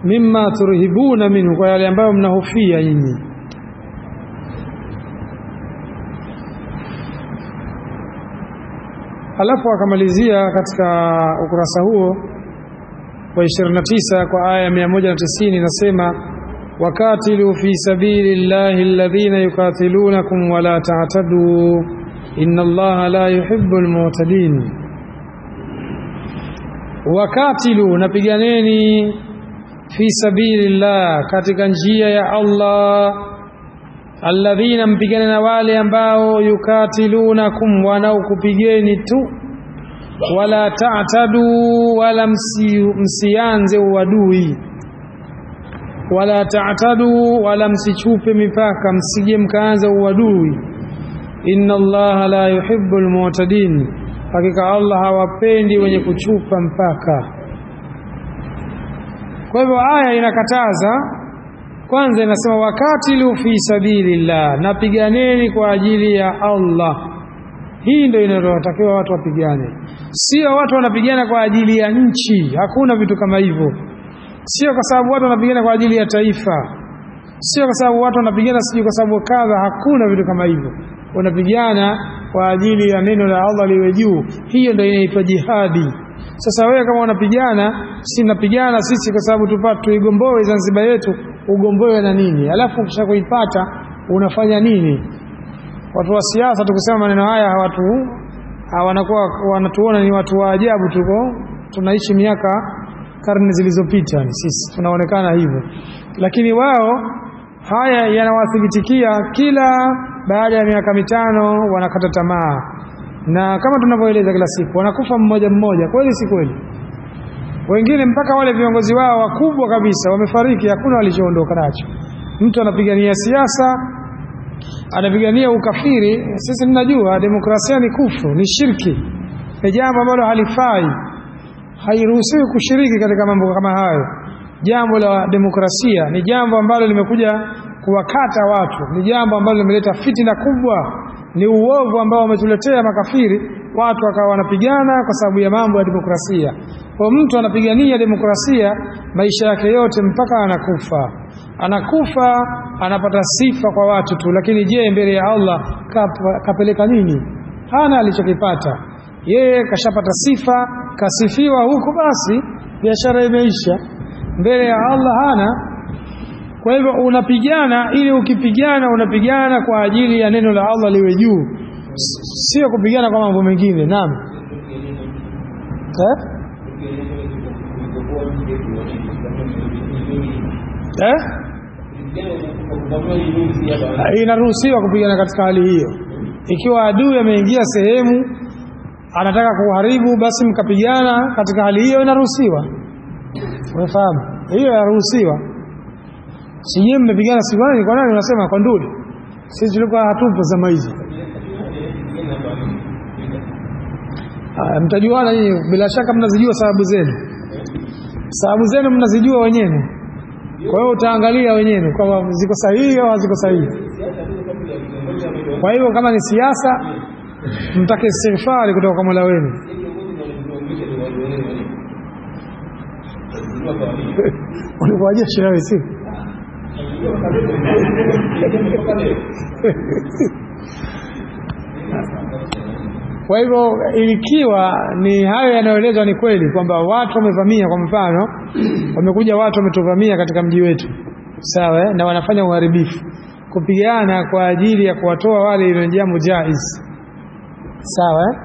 mimma turhibuna minhu, kwa yale ambayo mnahofia nyinyi. Alafu akamalizia katika ukurasa huo wa 29 kwa aya 190 inasema wakatilu fi sabilillahi alladhina yukatilunakum wala ta'tadu inna Allaha la yuhibbul mu'tadin. Wakatilu, napiganeni, fi sabilillah, katika njia ya Allah, alladhina, mpigane na wale ambao yukatilunakum, wanaokupigeni tu, wala ta'tadu, wala msianze uadui, wala ta'tadu, wala msichupe mipaka, msije mkaanza uadui. Inna Allaha la yuhibbul mu'tadin, hakika Allah hawapendi wenye kuchupa mpaka. Kwa hivyo aya inakataza, kwanza inasema wakatilu fi sabilillah, napiganeni kwa ajili ya Allah. Hii ndio inayotakiwa watu wapigane, sio watu wanapigana kwa ajili ya nchi. Hakuna vitu kama hivyo. Sio kwa sababu watu wanapigana kwa ajili ya taifa, sio kwa sababu watu wanapigana sio kwa sababu kadha. Hakuna vitu kama hivyo. Unapigana kwa ajili ya neno la Allah liwe juu. Hiyo ndio inaitwa jihadi. Sasa wewe kama unapigana, si napigana sisi kwa sababu tupate tuigomboe Zanzibar yetu, ugomboe na nini? Alafu kisha kuipata unafanya nini? Watu wa siasa tukisema maneno haya wanakuwa wanatuona ni watu wa ajabu. Tunaishi miaka karne zilizopita, ni sisi tunaonekana hivyo, lakini wao haya yanawathibitikia kila baada ya miaka mitano wanakata tamaa, na kama tunavyoeleza kila siku wanakufa mmoja mmoja. Kweli si kweli? Wengine mpaka wale viongozi wao wakubwa kabisa wamefariki, hakuna walichoondoka nacho. Mtu anapigania siasa, anapigania ukafiri. Sisi tunajua demokrasia ni kufuru, ni shirki, ni jambo ambalo halifai, hairuhusiwi kushiriki katika mambo kama hayo. Jambo la demokrasia ni jambo ambalo limekuja kuwakata watu, ni jambo ambalo limeleta fitina kubwa, ni uovu ambao wametuletea makafiri. Watu wakawa wanapigana kwa sababu ya mambo ya demokrasia. Kwa mtu anapigania demokrasia maisha yake yote mpaka anakufa, anapata sifa kwa watu tu, lakini je, mbele ya Allah kapeleka nini? Hana alichokipata. Yeye kashapata sifa, kasifiwa huko, basi biashara imeisha. Mbele ya Allah hana. Kwa hivyo unapigana, ili ukipigana unapigana kwa ajili ya neno la Allah liwe juu, sio kupigana kwa mambo mengine. Naam. Inaruhusiwa kupigana katika hali hiyo. Ikiwa adui ameingia sehemu anataka kuharibu, basi mkapigana katika hali hiyo, inaruhusiwa. Unafahamu? Hiyo inaruhusiwa. Sije mmepigana siwani kwa nani unasema kwa nduli? Sisi tulikuwa hatupo zama hizo. Mtajuana nyinyi, bila shaka mnazijua sababu zenu. Sababu zenu mnazijua wenyewe. Kwa hiyo utaangalia wenyewe kama ziko sahihi au haziko sahihi. Kwa hiyo kama ni siasa, mtake istighfari kutoka kwa Mola wenu. Unakuja shirawi si? Kwa hivyo ikiwa ni hayo yanayoelezwa ni kweli kwamba watu wamevamia, kwa mfano wamekuja watu wametuvamia katika mji wetu, sawa, na wanafanya uharibifu, kupigana kwa ajili ya kuwatoa wale, ile jambo jaiz, sawa.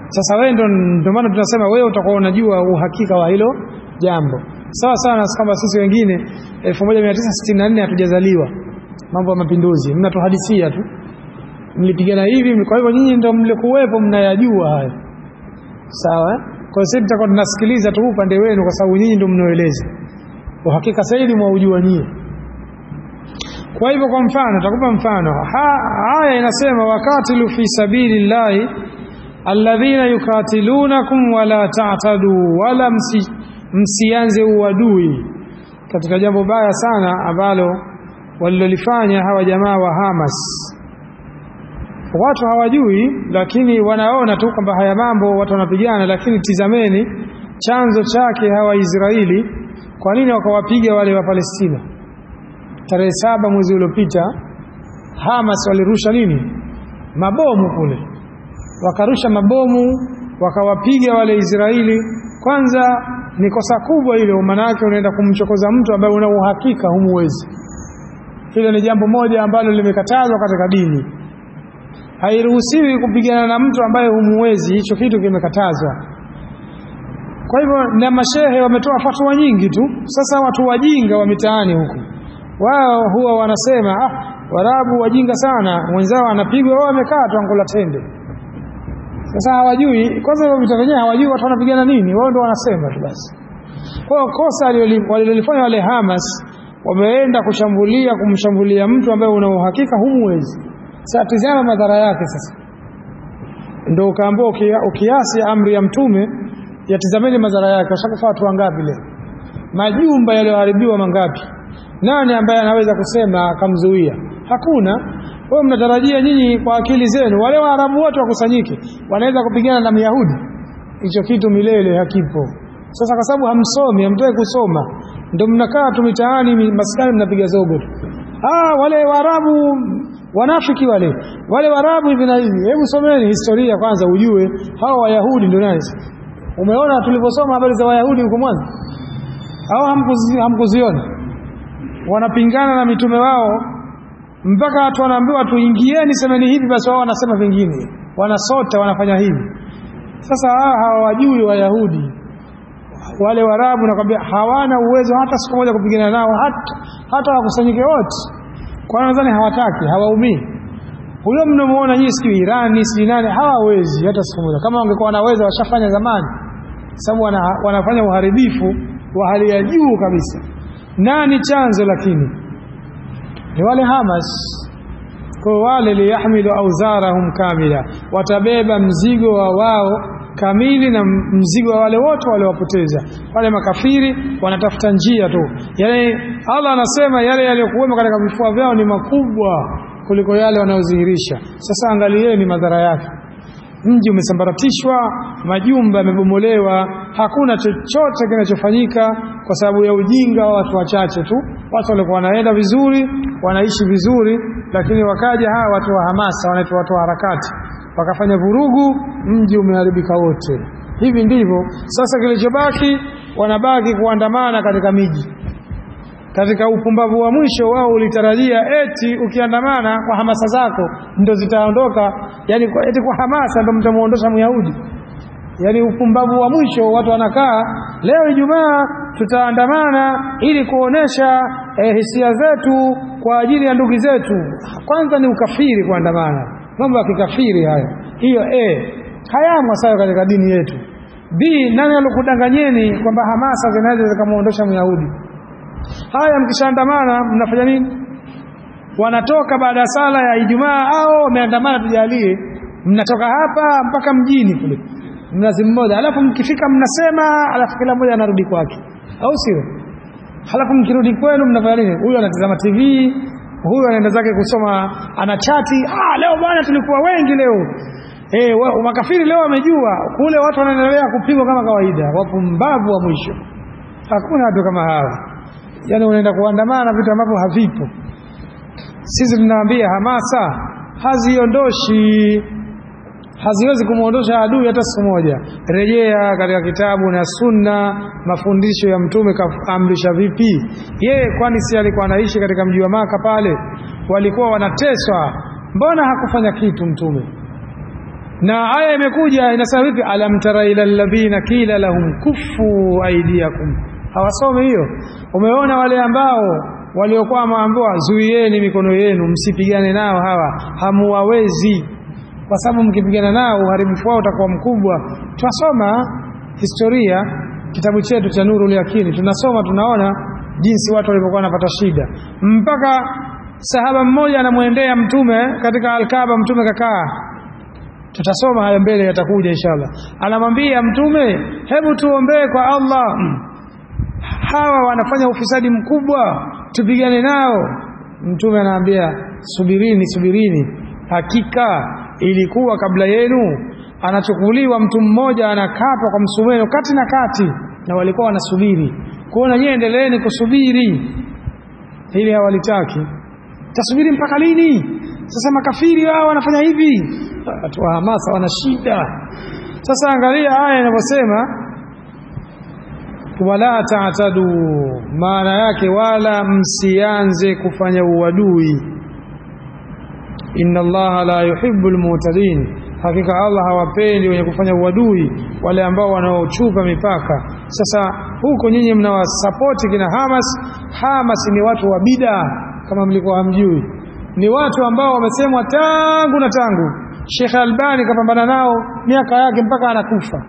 Sasa wewe ndio maana tunasema wewe utakuwa unajua uhakika wa hilo jambo, sawa sana kama sisi wengine 1964 hatujazaliwa, mambo ya mapinduzi mnatuhadithia tu, mlipigana hivi. Kwa hivyo nyinyi ndio mlikuwepo, mnayajua hayo, sawa. Kwa hiyo sisi tutakuwa tunasikiliza tu upande wenu, kwa sababu nyinyi ndio mnaoeleza uhakika zaidi, mwaujua nyinyi. Kwa hivyo kwa mfano, takupa mfano. Haya inasema wakatilu fi sabilillahi alladhina yukatilunakum wala ta'tadu, wala msianze uadui, katika jambo baya sana ambalo walilolifanya hawa jamaa wa Hamas. Watu hawajui, lakini wanaona tu kwamba haya mambo watu wanapigana, lakini tizameni chanzo chake hawa Israeli, kwa nini wakawapiga wale wa Palestina? Tarehe 7 mwezi uliopita Hamas walirusha nini? Mabomu kule. Wakarusha mabomu, wakawapiga wale Israeli. Kwanza ni kosa kubwa hilo, maana yake unaenda kumchokoza mtu ambaye una uhakika humuwezi. Hilo ni jambo moja ambalo limekatazwa katika dini. Hairuhusiwi kupigana na mtu ambaye humuwezi, hicho kitu kimekatazwa. Kwa hivyo na mashehe wametoa fatwa nyingi tu. Sasa watu wajinga wa mitaani huku, wao huwa wanasema Waarabu wajinga sana, mwenzao anapigwa wao wamekaa tu angula tende. Sasa hawajui kwanza hivyo vita vyenyewe, hawajui watu wanapigana nini, wao ndio wanasema tu basi. Kwa kosa walilofanya wale Hamas, wameenda kumshambulia mtu ambaye una uhakika humuwezi. Sasa tazama madhara yake. Sasa ndio kaambia ukiasi amri ya mtume, yatizameni madhara yake. Washakufa watu wangapi leo? Majumba yaliyoharibiwa mangapi? Nani ambaye anaweza kusema akamzuia? Hakuna. Wao mnatarajia nyinyi kwa akili zenu wale Waarabu wote wakusanyike wanaweza kupigana na Myahudi? Hicho kitu milele hakipo. Sasa kwa sababu hamsomi, hamtaki kusoma, ndio mnakaa tu mitaani maskani mnapiga zogo tu. Wale Waarabu wanafiki wale Waarabu hivi na hivi. Hebu someni historia kwanza ujue hao Wayahudi ndio nani. Umeona tuliposoma habari za Wayahudi huko mwanzo? Hamkuziona? Wanapingana na mitume wao mpaka watu wanaambiwa tuingieni semeni hivi, basi wao wanasema vingine, wanasota, wanafanya hivi. Sasa hawajui Wayahudi wale Waarabu, nakwambia hawana uwezo hata siku moja kupigana nao, hata wakusanyike wote. Kwa nadhani hawataki, hawaumii. Huyo mnamuona nyinyi siku Irani si nani, hawawezi hata siku moja. Kama wangekuwa wanaweza washafanya zamani, sababu wanafanya uharibifu wa hali ya juu kabisa. Nani chanzo? Lakini ni wale Hamas. Kwa wale liyahmilu auzarahum kamila, watabeba mzigo wao kamili, na mzigo wa wale wote waliowapoteza. Wale makafiri wanatafuta njia tu. Yaani Allah anasema yale yaliyokuwemo katika vifua vyao ni makubwa kuliko yale wanayodhihirisha. Sasa angalieni madhara yake. Mji umesambaratishwa, majumba yamebomolewa, hakuna chochote kinachofanyika kwa sababu ya ujinga wa watu wachache tu. Watu walikuwa wanaenda vizuri, wanaishi vizuri, lakini wakaja hawa watu wa hamasa, wanaitwa watu wa harakati, wakafanya vurugu, mji umeharibika wote. Hivi ndivyo sasa kilichobaki, wanabaki kuandamana katika miji. Katika upumbavu wa mwisho wao ulitarajia eti ukiandamana kwa hamasa zako ndio zitaondoka, yani eti kwa hamasa ndio mtamuondosha Myahudi. Yani upumbavu wa mwisho, watu wanakaa leo Ijumaa tutaandamana ili kuonesha hisia zetu kwa ajili ya ndugu zetu. Kwanza ni ukafiri kuandamana, mambo ya kikafiri hayo. Hiyo hayamo sawa katika dini yetu. Nani alokudanganyeni kwamba hamasa zinaweza zikamuondosha Myahudi? Haya, mkishaandamana mnafanya nini? Wanatoka baada ya sala ya Ijumaa au wameandamana, tujalie mnatoka hapa mpaka mjini kule mnazi mmoja, alafu mkifika mnasema, alafu kila mmoja anarudi kwake, au sio? Halafu mkirudi kwenu mnafanya nini? Huyu anatazama TV, huyu anaenda zake kusoma, anachati, leo bwana tulikuwa wengi leo. Makafiri leo wamejua, kule watu wanaendelea kupigwa kama kawaida. Wapumbavu wa mwisho. Hakuna watu kama hawa. Yaani unaenda kuandamana vitu ambavyo havipo. Sisi tunawaambia hamasa haziondoshi, haziwezi kumuondosha adui hata siku moja. Rejea katika kitabu na sunna, mafundisho ya mtume kaamrisha vipi. Yeye kwani si alikuwa anaishi katika mji wa Maka pale? Walikuwa wanateswa, mbona hakufanya kitu mtume? Na aya imekuja inasema vipi? Alam tara ila alladhina kila lahum kuffu aydiyakum. Hawasome hiyo? Umeona wale ambao waliokuwa wameambiwa zuieni mikono yenu, msipigane nao, hawa hamuwawezi, kwa sababu mkipigana nao uharibifu wao utakuwa mkubwa. Tunasoma historia, kitabu chetu cha Nurul Yaqini, tunasoma tunaona jinsi watu walivyokuwa wanapata shida, mpaka sahaba mmoja anamwendea mtume katika Al-Kaaba. Mtume kakaa, tutasoma hayo mbele, yatakuja inshallah. Anamwambia mtume, hebu tuombee kwa Allah, hawa wanafanya ufisadi mkubwa, tupigane nao. Mtume anaambia subirini, hakika ilikuwa kabla yenu anachukuliwa mtu mmoja anakatwa kwa msumeno kati na kati, na walikuwa wanasubiri kuona nyie endeleeni kusubiri, ili hawalitaki. Tasubiri mpaka lini? Sasa makafiri wao wanafanya hivi, watu wa hamasa wana shida. Sasa angalia aya inavyosema wala ta'tadu, maana yake wala msianze kufanya uadui. Inna Allaha la yuhibbul mu'tadin, hakika Allah hawapendi wenye kufanya uadui, wale ambao wanaochupa mipaka. Sasa huko nyinyi mnawasapoti kina Hamas. Hamas ni watu wa bid'a, kama mlikuwa hamjui, ni watu ambao wamesemwa tangu na tangu. Sheikh Albani kapambana nao miaka yake mpaka anakufa,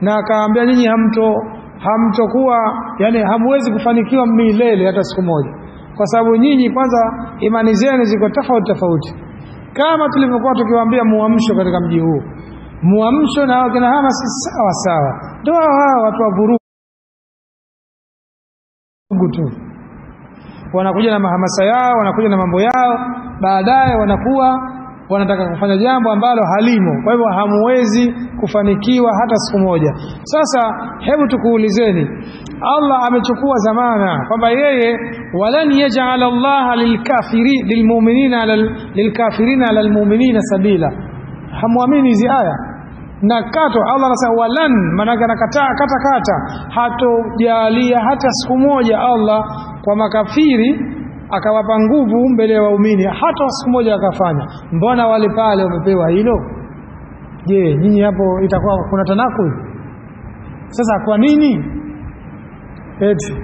na akaambia nyinyi hamtokuwa, yani hamwezi kufanikiwa milele hata siku moja, kwa sababu nyinyi kwanza imani zenu ziko tofauti. Kama tulivyokuwa tukiwaambia muamsho katika mji huu, muamsho na wakina Hamas sawa sawa, ndio hao watu wa vurugu tu, wanakuja na mahamasa yao, wanakuja na mambo yao, baadaye wanakuwa wanataka kufanya jambo ambalo halimo. Kwa hivyo hamwezi kufanikiwa hata siku moja. Sasa hebu tukuulizeni, Allah amechukua zamana kwamba yeye walan yaj'al Allah lilkafirina ala almu'minina sabila. Hamuamini hizi aya? Na kato Allah anasema walan, maana anakataa kata hatojalia hata siku moja Allah kwa makafiri akawapa nguvu mbele ya waumini, hata siku moja akafanya. Mbona wale pale wamepewa hilo? Je, nyinyi hapo itakuwa kuna tanakul? Sasa kwa nini eti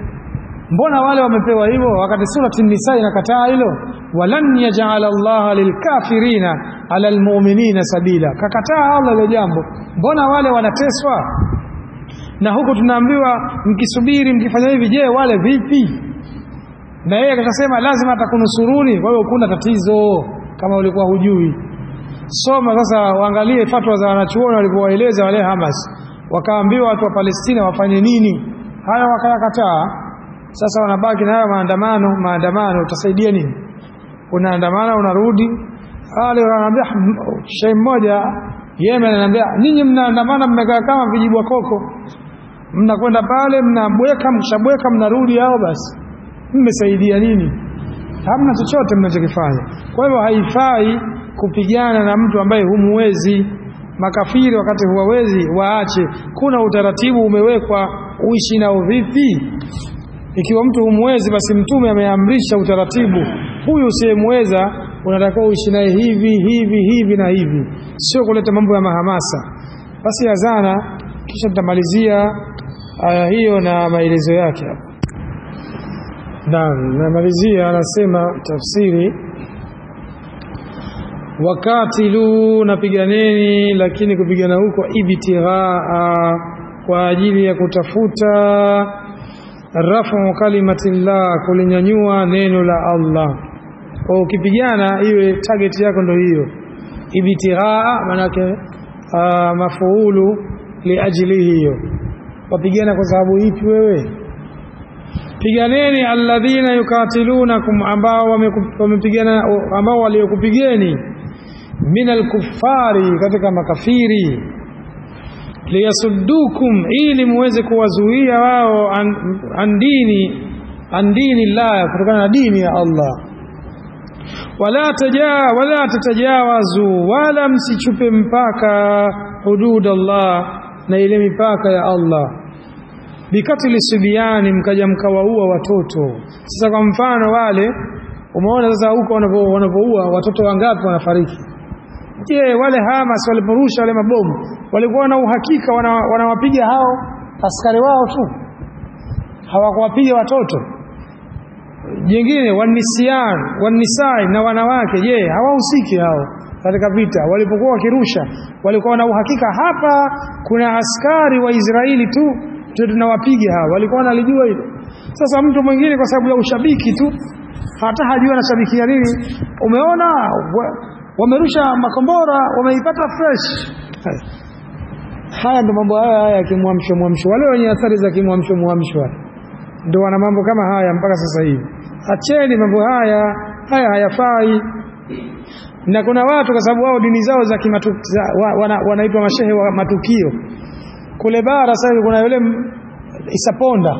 mbona wale wamepewa hivyo wakati surati An-Nisa inakataa hilo? Walan yaj'al Allah lilkafirina ala almu'minina sabila. Kakataa Allah ile jambo, mbona wale wanateswa? Na huko tunaambiwa mkisubiri mkifanya hivi, je wale vipi? Na yeye akasema lazima atakunusuruni. Kwa hiyo kuna tatizo kama ulikuwa hujui. Soma sasa, waangalie fatwa za wanachuoni walivyowaeleza wale Hamas. Wakaambiwa watu wa Palestina wafanye nini, haya wakayakataa. Sasa wanabaki na haya maandamano. Utasaidia nini? Unaandamana unarudi. Wale wanaambia shehe mmoja Yemen ananiambia, ninyi mnaandamana mmekaa kama vijibwa koko, mnakwenda pale mnabweka, mshabweka mnarudi, hao basi mmesaidia nini? Hamna chochote mnachokifanya. Kwa hivyo haifai kupigana na mtu ambaye humuwezi. Makafiri wakati huwawezi waache, kuna utaratibu umewekwa, uishi nao vipi? Ikiwa mtu humuwezi, basi Mtume ameamrisha utaratibu, huyu usiyemweza unatakiwa uishi naye hivi na hivi, sio kuleta mambo ya mahamasa. Basi azana, kisha tutamalizia aya hiyo na maelezo yake hapa. Namalizia, anasema tafsiri, wakatilu, napiganeni, lakini kupigana huko ibtighaa, kwa ajili ya kutafuta rafu kalimatillah, kulinyanyua neno la Allah. Kwa ukipigana iwe target yako ndio hiyo. Ibtighaa maana yake mafuulu li ajli hiyo. Wapigana kwa sababu ipi wewe? Piganeni alladhina yukatilunakum, ambao wamepigana, ambao waliokupigeni, minal kuffari, katika makafiri, liyasuddukum, ili muweze kuwazuia wao an dini Allah, kutokana na dini ya Allah. Wala tatajawazu, wala msichupe mpaka hudud Allah, na ile mipaka ya Allah. Bikatili subiani, mkaja mkawaua watoto. Sasa kwa mfano wale, umeona sasa huko wanapoua watoto wangapi wanafariki? Je, wale Hamas waliporusha wale mabomu walikuwa na uhakika wanawapiga hao askari wao tu, hawakuwapiga watoto? Jingine wanisai, na wanawake, je hawahusiki hao katika vita? Walipokuwa wakirusha walikuwa na uhakika hapa kuna askari wa Israeli tu tunawapiga hao? Walikuwa wanalijua hilo? Sasa mtu mwingine kwa sababu ya ushabiki tu, hata hajua anashabikia nini, umeona wamerusha makombora, wameipata fresh. Haya ndo mambo haya ya kimwamsho. Wale wenye athari za kimwamsho ndio wana mambo kama haya mpaka sasa hivi. Acheni mambo haya hayafai. Na kuna watu kwa sababu wao dini zao za wanaitwa mashehe wa matukio. Kule bara sasa kuna yule Isaponda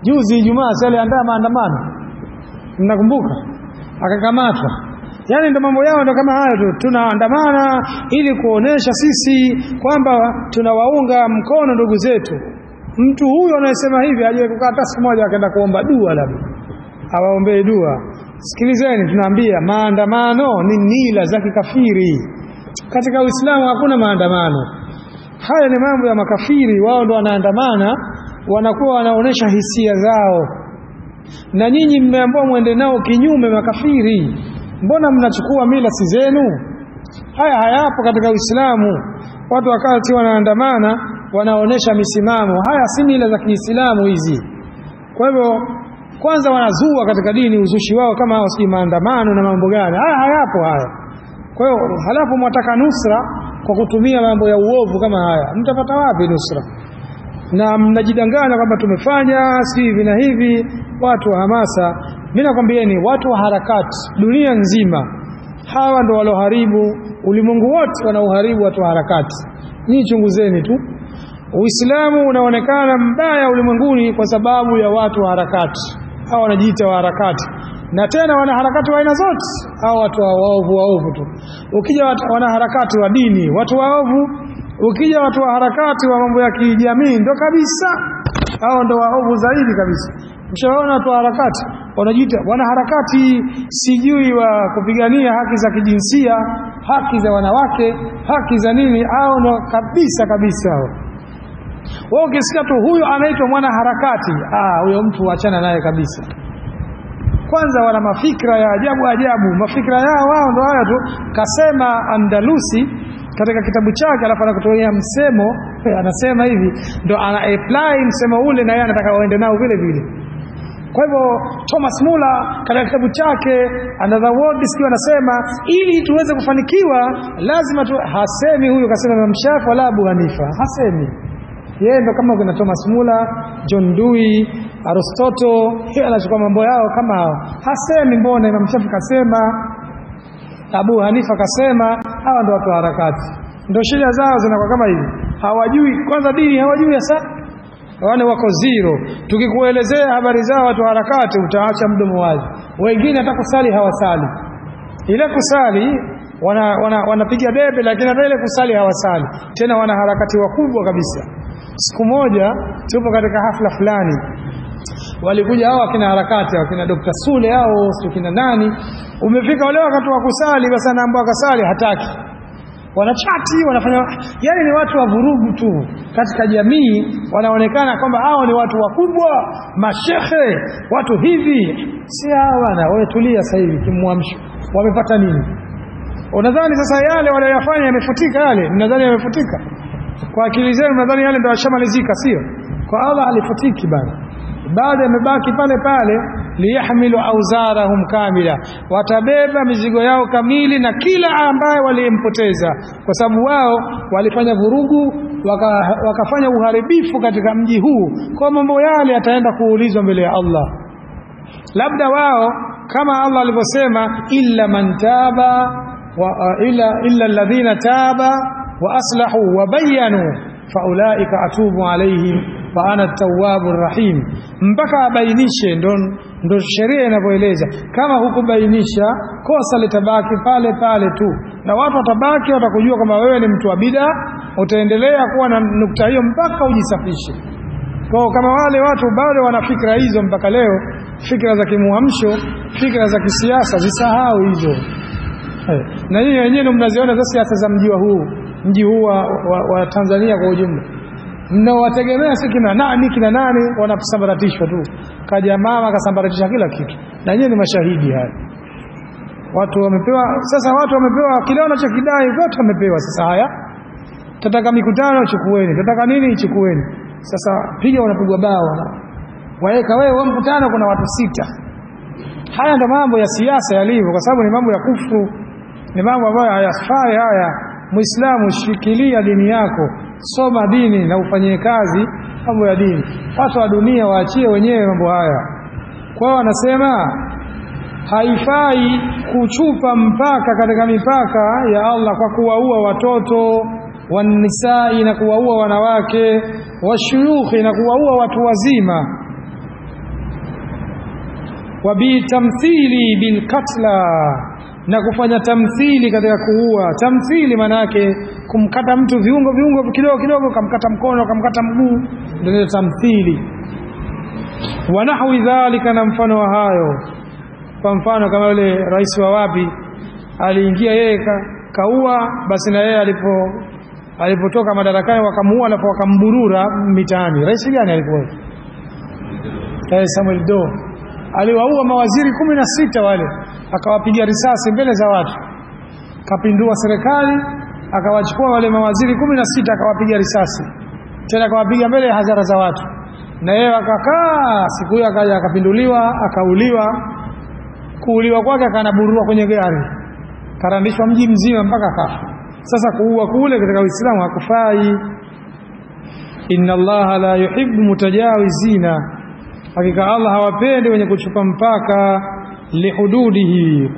juzi Ijumaa sale andaa maandamano, mnakumbuka, akakamatwa. Yani ndio mambo yao ndio kama hayo tu, tunaandamana ili kuonesha sisi kwamba tunawaunga mkono ndugu zetu. Mtu huyo anayesema hivi aje kukaa hata siku moja akaenda kuomba dua, labda awaombee dua. Sikilizeni, tunaambia maandamano ni mila za kikafiri. Katika Uislamu hakuna maandamano. Haya ni mambo ya makafiri, wao ndio wanaandamana, wanakuwa wanaonesha hisia zao. Na nyinyi mmeambiwa muende nao kinyume makafiri. Mbona mnachukua mila si zenu? Haya hayapo katika Uislamu. Watu wakati wanaandamana wanaonesha misimamo. Haya si mila za Kiislamu hizi. Kwa hivyo kwanza wanazua katika dini uzushi wao kama hao, si maandamano na mambo gani. Haya hayapo haya. Kwa hiyo halafu mwataka nusra kwa kutumia mambo ya uovu kama haya. Mtapata wapi nusra? Na mnajidanganya kwamba tumefanya si hivi na hivi. Watu wa hamasa, mimi nakwambieni, watu wa harakati dunia nzima, hawa ndio waloharibu ulimwengu wote, wanauharibu watu wa harakati. Ni chunguzeni tu, Uislamu unaonekana mbaya ulimwenguni kwa sababu ya watu wa harakati. Hawa wanajiita wa harakati, na tena wana harakati wa aina zote. Hao watu waovu tu. Ukija wana harakati wa dini, watu waovu. Ukija watu wa harakati wa mambo ya kijamii, ndo kabisa hao ndo waovu zaidi kabisa. Mshaona watu wa harakati wanajiita wana harakati sijui wa kupigania haki za kijinsia, haki za wanawake, haki za nini, hao ndo kabisa hao. Wao ukisikia tu huyo anaitwa mwana harakati, huyo mtu achana naye kabisa. Kwanza wana mafikra ya ajabu. Mafikra yao wao ndo haya tu. Kasema Andalusi katika kitabu chake, alafu anakutoa msemo, anasema hivi, ndo ana apply msemo ule na yeye anataka waende nao vile vile. Kwa hivyo Thomas Muller katika kitabu chake Another World sikio anasema ili tuweze kufanikiwa lazima hasemi huyo kasema Imam Shafi wala Abu Hanifa, hasemi yeye. Ndo kama kuna Thomas Muller, John Dewey, Aristotle, yeye anachukua mambo yao kama hao. Hasemi mbona Imam Shafi kasema, Abu Hanifa kasema. Hawa ndo watu wa harakati, ndo shida zao zinakuwa kama hivi. Hawajui kwanza dini, hawajui sasa. Wale wako zero. Tukikuelezea habari zao watu wa harakati utaacha mdomo wazi. Wengine hata kusali hawasali. Ile kusali wanapiga debe, lakini hata ile kusali hawasali. Tena wana harakati wakubwa kabisa. Siku moja tupo katika hafla fulani, walikuja hao akina harakati, akina Dr. Sule hao, sio kina nani. Umefika wale wakati wa kusali, basi anaambiwa kasali, hataki. Wanachati, wanafanya, yani ni watu wa vurugu tu katika jamii. Wanaonekana kwamba hao ni watu wakubwa, mashehe, watu hivi. Si hao bana, wewe tulia sasa hivi kimwamsho. Wamepata nini? Unadhani sasa yale waliyofanya yamefutika yale? Mnadhani yamefutika? Kwa akili zenu mnadhani yale ndio yashamalizika, sio? Kwa Allah alifutiki bana. Baada yamebaki pale pale, liyahmilu auzarahum kamila, watabeba mizigo yao kamili na kila ambaye walimpoteza, kwa sababu wao walifanya vurugu, wakafanya uharibifu katika mji huu. Kwa mambo yale yataenda kuulizwa mbele ya Allah. Labda wao kama Allah alivyosema, illa man taba illa alladhina taba wa aslahu wa bayyanu faulaika atubu alaihim wa ana at-tawwabur rahim, mpaka abainishe. Ndo sheria inavyoeleza. Kama hukubainisha, kosa litabaki pale pale tu, na watu watabaki watakujua kama wewe ni mtu wa bid'a. Utaendelea kuwa na nukta hiyo mpaka ujisafishe. Kwa kama wale watu bado wana fikra hizo mpaka leo, fikra za kimuamsho, fikra za kisiasa, zisahau hizo. Na nyinyi wenyewe mnaziona za siasa za mji huu wa Tanzania kwa ujumla. Mnawategemea si kina nani wanasambaratishwa tu. Kaja mama kasambaratisha kila kitu. Na nyinyi ni mashahidi haya. Watu wamepewa kile wanachokidai, watu wamepewa sasa. Haya, tataka mikutano chukueni, tataka nini chukueni. Sasa piga unapigwa bao. Waeka wewe wa mkutano kuna watu 6. Haya ndo mambo ya siasa yalivyo, kwa sababu ni mambo ya kufuru, ni mambo ambayo hayafai haya. Muislamu, shikilia dini yako, soma dini na ufanyie kazi mambo ya dini. Watu wa dunia waachie wenyewe mambo haya. Kwa wanasema haifai kuchupa mpaka katika mipaka ya Allah kwa kuwaua watoto, wanisai na kuwaua wanawake, washuyukhi na kuwaua watu wazima, wabitamthili bilkatla na kufanya tamthili katika kuua. Tamthili manake kumkata mtu viungo kidogo kidogo, kamkata mkono, kamkata mguu, ndio tamthili. Wa nahwi dhalika, na mfano wa hayo. Kwa mfano kama yule rais wa wapi aliingia yeye kaua, basi na yeye alipotoka madarakani wakamuua, alafu wakamburura mitaani. Rais gani alikuwa? Samuel Doe. Aliwaua mawaziri 16 wale, akawapiga risasi mbele za watu, kapindua serikali, akawachukua wale mawaziri 16 akawapiga risasi, tena akawapiga mbele ya hadhara za watu, na yeye akakaa. Siku hiyo akaja akapinduliwa, akauliwa. Kuuliwa kwake akanaburua kwenye gari, karandishwa mji mzima mpaka kafa. Sasa kuua kule katika Uislamu hakufai. Inna Allaha la yuhibbu mutajawizina, hakika Allah hawapendi wenye kuchupa mpaka, lihududihi,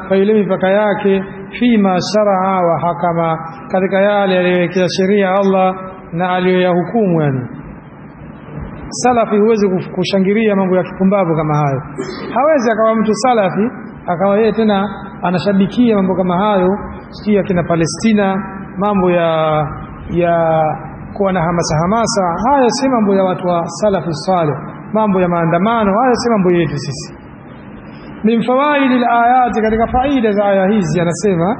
kwa ile mipaka yake, fima sharaa wa hakama, katika yale aliyowekea sheria Allah na aliyoyahukumu. Yani salafi huwezi kushangilia mambo ya kipumbavu kama hayo. Hawezi akawa mtu salafi akawa yeye tena anashabikia mambo kama hayo, sikia kina Palestina, mambo ya kuwa na hamasa. Hayo si mambo ya watu wa salafi salih. Mambo ya maandamano hayo si mambo yetu sisi. Min fawaidi al-ayati, katika faida za aya hizi anasema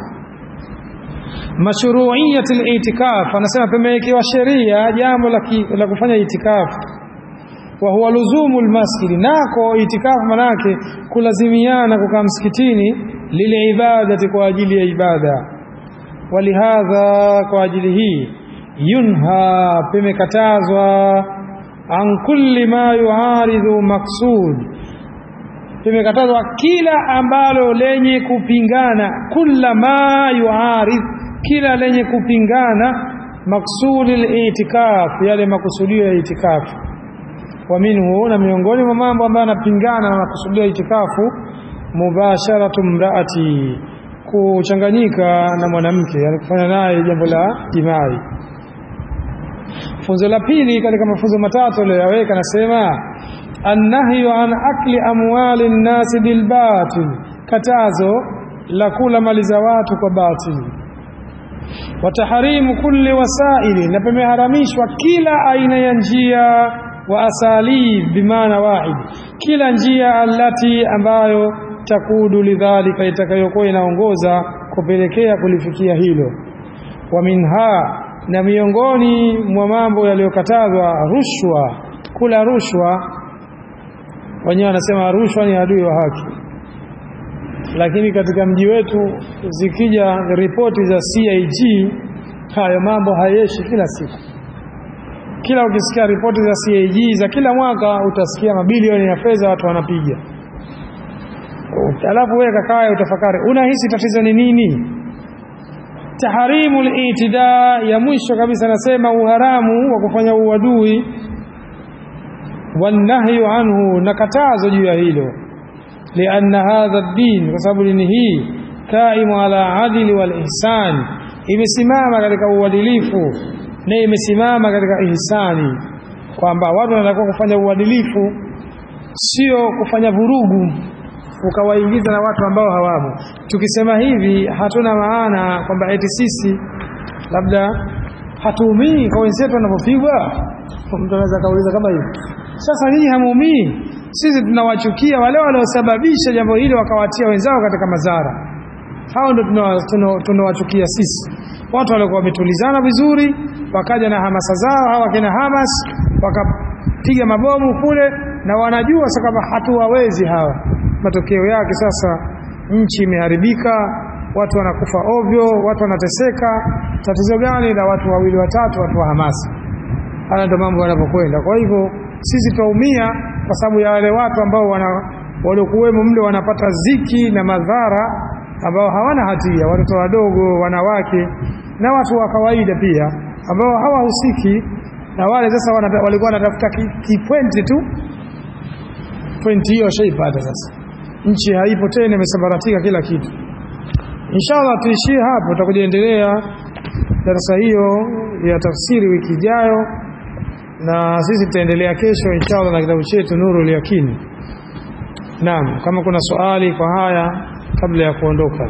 mashru'iyyat al-i'tikaf, anasema pamewekewa sheria jambo la kufanya itikaf. Wa huwa luzumu al-masjid, nako itikaf manake kulazimiana kukaa msikitini, lile ibadati, kwa ajili ya ibada. Walihadha, kwa ajili hii, yunha, pemekatazwa, an kulli ma yuaridhu maqsud, tumekatazwa kila ambalo lenye kupingana, kulla ma yuaridh, kila lenye kupingana, maqsudul i'tikaf, yale makusudio ya itikaf. Wa minhu, na miongoni mwa mambo ambayo yanapingana na makusudio ya itikafu, mubasharatu mraati, kuchanganyika na mwanamke, yani kufanya naye jambo la jimai. Funzo la pili katika mafunzo matatu aliyoweka, nasema annahyu an akli amwali an-nas bil batil, katazo la kula mali za watu kwa batili. Wa tahrimu kulli wasaili, na pameharamishwa kila aina ya njia, wa asalib bimaana wahid, kila njia allati, ambayo takudu lidhalika, itakayokuwa inaongoza kupelekea kulifikia hilo. Wa minha, na miongoni mwa mambo yaliyokatazwa, rushwa, kula rushwa. Wenyewe wanasema rushwa ni adui wa haki, lakini katika mji wetu zikija ripoti za CAG, hayo mambo hayeshi kila siku. Kila ukisikia ripoti za CAG za kila mwaka, utasikia mabilioni ya fedha watu wanapiga. Alafu wewe kakaa utafakari, unahisi tatizo ni nini? Tahrimul itida, ya mwisho kabisa nasema uharamu wa kufanya uadui. Wanahyu anhu, na katazo juu ya hilo. Lianna hadha ad-din, kwa sababu dini hii, kaimu ala adli wal ihsan, imesimama katika uadilifu na imesimama katika ihsani, kwamba watu wanatakiwa kufanya uadilifu, sio kufanya vurugu ukawaingiza na watu ambao hawamo. Tukisema hivi hatuna maana kwamba eti sisi labda hatuumii kwa wenzetu wanapopigwa. Mtu anaweza kauliza kama hivi, sasa nyinyi hamuumii? Sisi tunawachukia wale waliosababisha jambo hili wakawatia wenzao katika madhara. Hao ndio tunawachukia sisi. Watu walikuwa wametulizana vizuri, wakaja na hamasa zao, hawa kina Hamas wakapiga mabomu kule, na wanajua sasa kama hatuwawezi hawa. Matokeo yake sasa nchi imeharibika, watu wanakufa ovyo, watu wanateseka. Tatizo gani? La watu wawili watatu, watu wa hamasa. Haya ndio mambo yanapokwenda. Kwa hivyo sisi tuumia kwa sababu ya wale watu ambao waliokuwemo mle wanapata ziki na madhara, ambao hawana hatia, watoto wadogo, wanawake na watu wa kawaida pia ambao hawahusiki. Na wale sasa walikuwa wanatafuta kipointi tu, pointi hiyo shaipata sasa. nchi haipo tena, imesambaratika kila kitu. Inshallah tuishie hapo, tutakuendelea darasa hiyo ya tafsiri wiki ijayo, na sisi tutaendelea kesho inshallah na kitabu chetu Nurul Yaqin. Naam, kama kuna swali kwa haya kabla ya kuondoka.